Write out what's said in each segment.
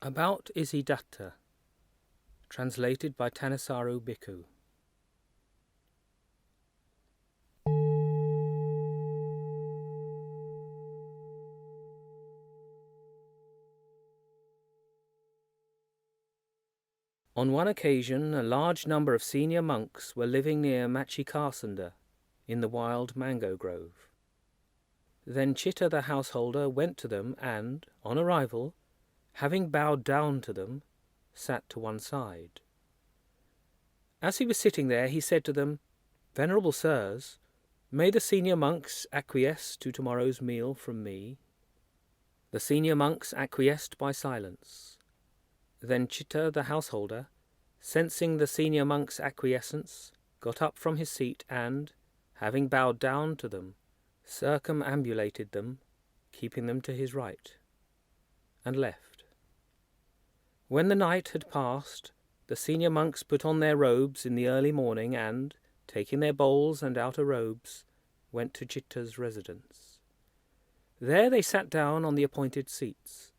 About Isidatta, translated by Thanissaro Bhikkhu. On one occasion, a large number of senior monks were living near Machikasanda, in the wild mango grove. Then Citta the householder went to them and, on arrival, having bowed down to them, sat to one side. As he was sitting there, he said to them, "Venerable sirs, may the senior monks acquiesce to tomorrow's meal from me?" The senior monks acquiesced by silence. Then Citta the householder, sensing the senior monk's acquiescence, got up from his seat and, having bowed down to them, circumambulated them, keeping them to his right, and left. When the night had passed, the senior monks put on their robes in the early morning and, taking their bowls and outer robes, went to Citta's residence. There they sat down on the appointed seats.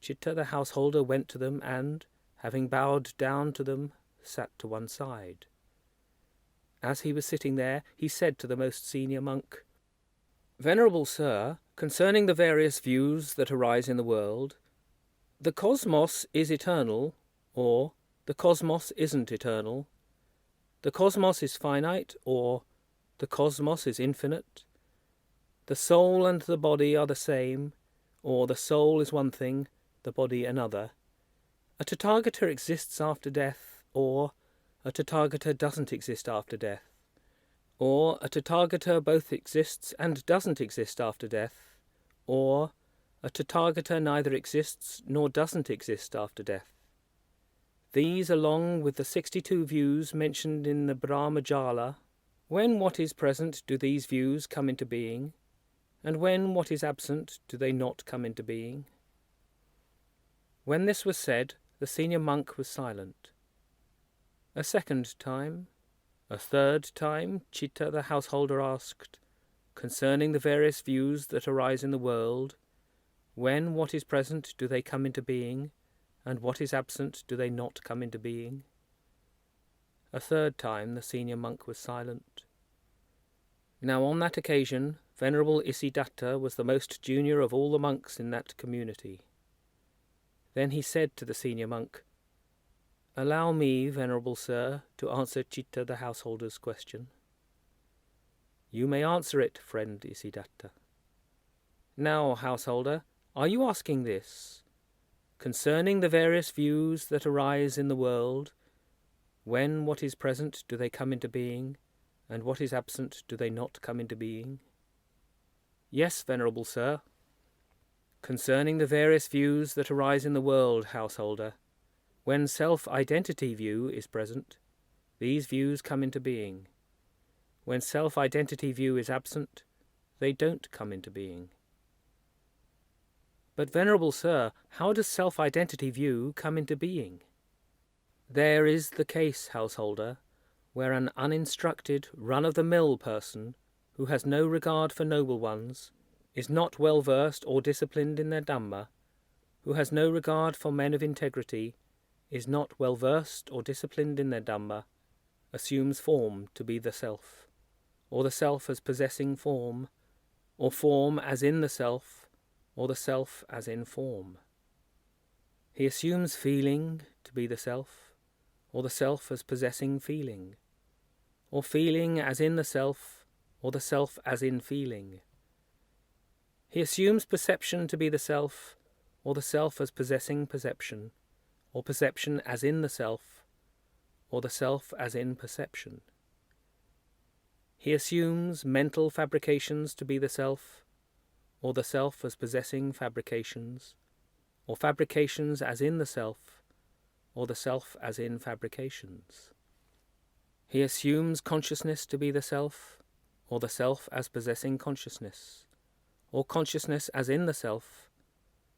Citta the householder went to them and, having bowed down to them, sat to one side. As he was sitting there, he said to the most senior monk, "Venerable sir, concerning the various views that arise in the world, the cosmos is eternal, or the cosmos isn't eternal. The cosmos is finite, or the cosmos is infinite. The soul and the body are the same, or the soul is one thing, the body another. A Tathagata exists after death, or a Tathagata doesn't exist after death. Or a Tathagata both exists and doesn't exist after death, or a Tathagata neither exists nor doesn't exist after death. These, along with the 62 views mentioned in the Brahmajala, when what is present do these views come into being, and when what is absent do they not come into being?" When this was said, the senior monk was silent. A second time, a third time, Citta the householder asked, "Concerning the various views that arise in the world, when what is present do they come into being, and what is absent do they not come into being?" A third time the senior monk was silent. Now on that occasion, Venerable Isidatta was the most junior of all the monks in that community. Then he said to the senior monk, "Allow me, Venerable Sir, to answer Citta the householder's question." "You may answer it, friend Isidatta." "Now, householder, are you asking this? Concerning the various views that arise in the world, when what is present do they come into being, and what is absent do they not come into being?" "Yes, Venerable Sir." "Concerning the various views that arise in the world, householder, when self-identity view is present, these views come into being. When self-identity view is absent, they don't come into being." "But, Venerable Sir, how does self-identity view come into being?" "There is the case, householder, where an uninstructed, run-of-the-mill person, who has no regard for noble ones, is not well versed or disciplined in their Dhamma, who has no regard for men of integrity, is not well versed or disciplined in their Dhamma, assumes form to be the self, or the self as possessing form, or form as in the self, or the self as in form. He assumes feeling to be the self, or the self as possessing feeling, or feeling as in the self, or the self as in feeling. He assumes perception to be the self, or the self as possessing perception, or perception as in the self, or the self as in perception. He assumes mental fabrications to be the self, or the self as possessing fabrications, or fabrications as in the self, or the self as in fabrications. He assumes consciousness to be the self, or the self as possessing consciousness, or consciousness as in the self,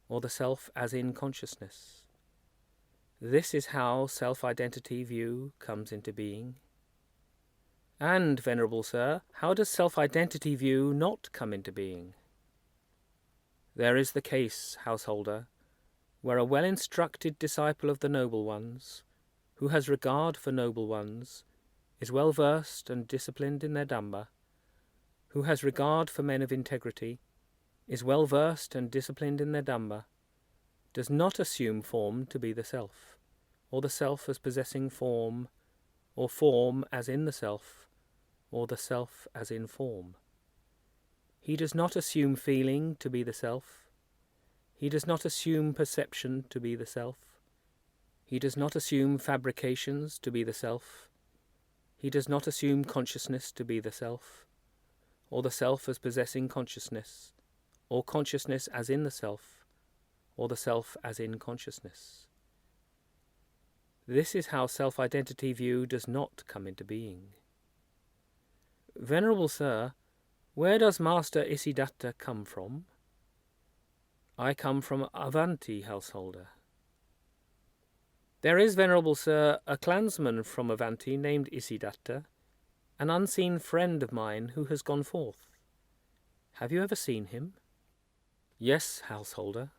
or the self as in consciousness. This is how self-identity view comes into being. And, Venerable Sir, how does self-identity view not come into being? There is the case, householder, where a well-instructed disciple of the noble ones, who has regard for noble ones, is well versed and disciplined in their Dhamma, who has regard for men of integrity, is well versed and disciplined in their Dhamma, does not assume form to be the self, or the self as possessing form, or form as in the self, or the self as in form. He does not assume feeling to be the self. He does not assume perception to be the self. He does not assume fabrications to be the self. He does not assume consciousness to be the self, or the self as possessing consciousness, or consciousness as in the self, or the self as in consciousness. This is how self-identity view does not come into being. Venerable Sir, where does Master Isidatta come from? I come from Avanti, householder. There is, Venerable Sir, a clansman from Avanti named Isidatta, an unseen friend of mine who has gone forth. Have you ever seen him? Yes, householder.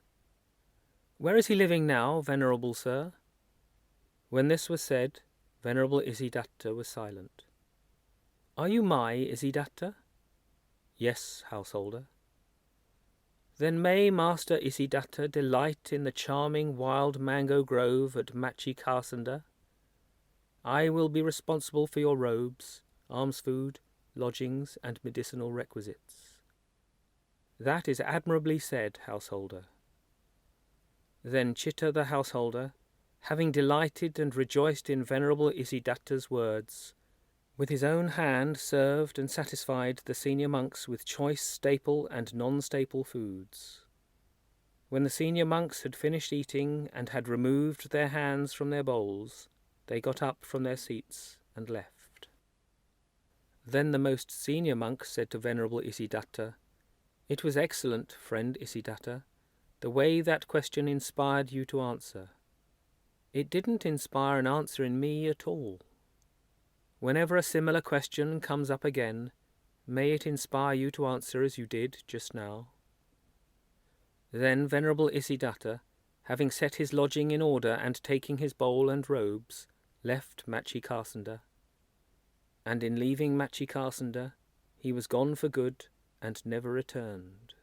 Where is he living now, Venerable Sir? When this was said, Venerable Isidatta was silent. Are you my Isidatta? Yes, householder. Then may Master Isidatta delight in the charming wild mango grove at Machikasanda. I will be responsible for your robes, alms food, lodgings, and medicinal requisites. That is admirably said, householder. Then Citta the householder, having delighted and rejoiced in Venerable Isidatta's words, with his own hand served and satisfied the senior monks with choice staple and non-staple foods. When the senior monks had finished eating and had removed their hands from their bowls, they got up from their seats and left. Then the most senior monk said to Venerable Isidatta, "It was excellent, friend Isidatta, the way that question inspired you to answer. It didn't inspire an answer in me at all. Whenever a similar question comes up again, may it inspire you to answer as you did just now." Then Venerable Isidatta, having set his lodging in order and taking his bowl and robes, left Machikasanda. And in leaving Machikasanda, he was gone for good and never returned.